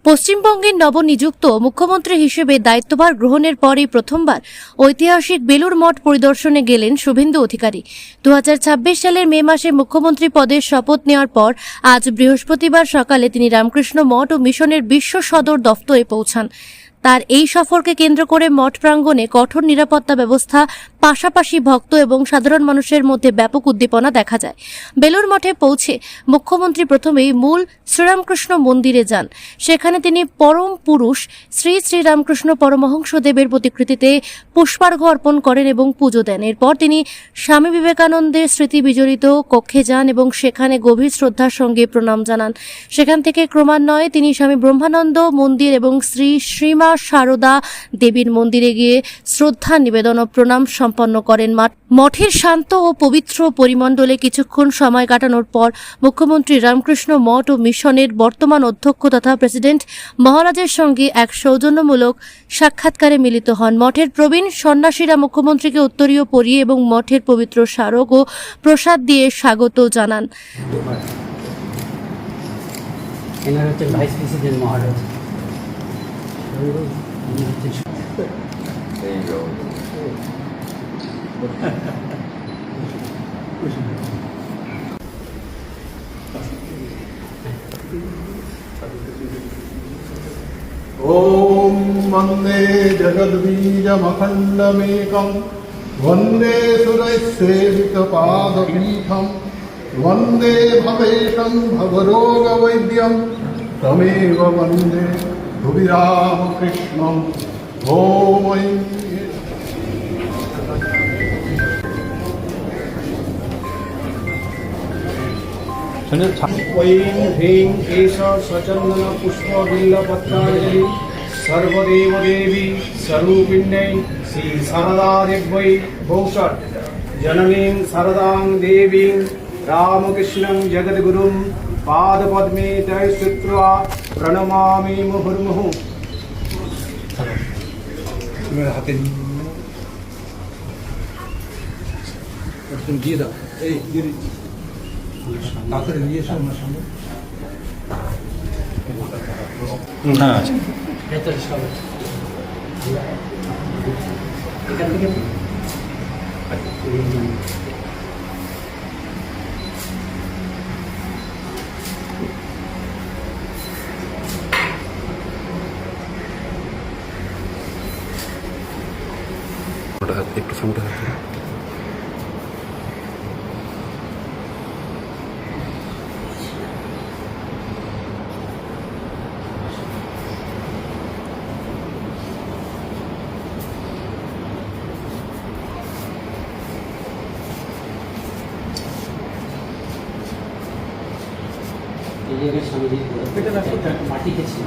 পশ্চিমবঙ্গের নবনিযুক্ত মুখ্যমন্ত্রী হিসেবে দায়িত্বভার গ্রহণের পরই প্রথমবার ঐতিহাসিক বেলুড় মঠ পরিদর্শনে গেলেন শুভেন্দু অধিকারী। 2026 সালের মে মাসে মুখ্যমন্ত্রী পদের শপথ নেওয়ার পর আজ বৃহস্পতিবার সকালে তিনি রামকৃষ্ণ মঠ ও মিশনের বিশ্ব সদর দফতরে পৌঁছান। তার এই সফরকে কেন্দ্র করে মঠ প্রাঙ্গণে কঠোর নিরাপত্তা ব্যবস্থা, পাশাপাশি ভক্ত এবং সাধারণ মানুষের মধ্যে ব্যাপক উদ্দীপনা দেখা যায়। বেলুড় মঠে পৌঁছে মুখ্যমন্ত্রী প্রথমেই মূল শ্রীরামকৃষ্ণ মন্দিরে যান। সেখানে তিনি পরম পুরুষ শ্রী শ্রী রামকৃষ্ণ পরমহংসদেবের প্রতিকৃতিতে পুষ্পার্ঘ্য অর্পণ করেন এবং পুজো দেন। এরপর তিনি স্বামী বিবেকানন্দের স্মৃতি বিজড়িত কক্ষে যান এবং সেখানে গভীর শ্রদ্ধার সঙ্গে প্রণাম জানান। সেখান থেকে ক্রমান্বয়ে তিনি স্বামী ব্রহ্মানন্দ মন্দির এবং শ্রী শ্রীমা শারদা দেবীর মন্দিরে গিয়ে শ্রদ্ধা নিবেদন ও প্রণাম সম্পন্ন করেন। মঠের শান্ত ও পবিত্র পরিমণ্ডলে কিছুক্ষণ সময় কাটানোর পর মুখ্যমন্ত্রী রামকৃষ্ণ মঠ ও মিশনের বর্তমান অধ্যক্ষ তথা প্রেসিডেন্ট মহারাজের সঙ্গে এক সৌজন্যমূলক সাক্ষাৎকারে মিলিত হন। মঠের প্রবীণ সন্ন্যাসীরা মুখ্যমন্ত্রীকে উত্তরীয় পরিয়ে এবং মঠের পবিত্র স্মারক ও প্রসাদ দিয়ে স্বাগত জানান। ভাইস প্রেসিডেন্ট মহারাজ ओम वंदे जगद्बीजमखण्डमेकं वंदे सुरैस्सेवितपादपीठं वंदे भवेशं भवरोगवैद्यं तमेव वंदे भुविरामकृष्णं ओम ऐं ह्रीं एष स्वचन्दन पुष्पबिल्लपत्राञ्जलि सर्वदेव देवी स्वरूपिण्यै श्री शारदादेव्यै भौषट् जननीं शारदां देवीं रामकृष्णं जगद्गुरुं पादपद्मे तै श्रुत्वा प्रणमामि मुहुर्मुहुः। हाथे দিয়ে দাও এই তাড়াতাড়ি নিয়ে এসো আমার সামনে। হ্যাঁ আছে ভেতরে সব এখান থেকে একটু সামনে হাতে এই জায়গায় স্বামীজি মাটি খেয়েছিল।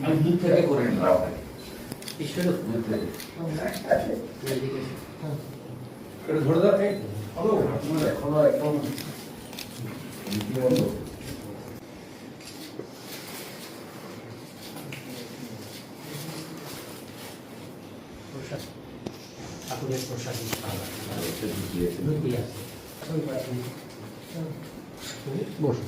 আমি মুখ থেকে করে নিলাম ধরে দাও ঠাকুরের প্রসাদ বসো।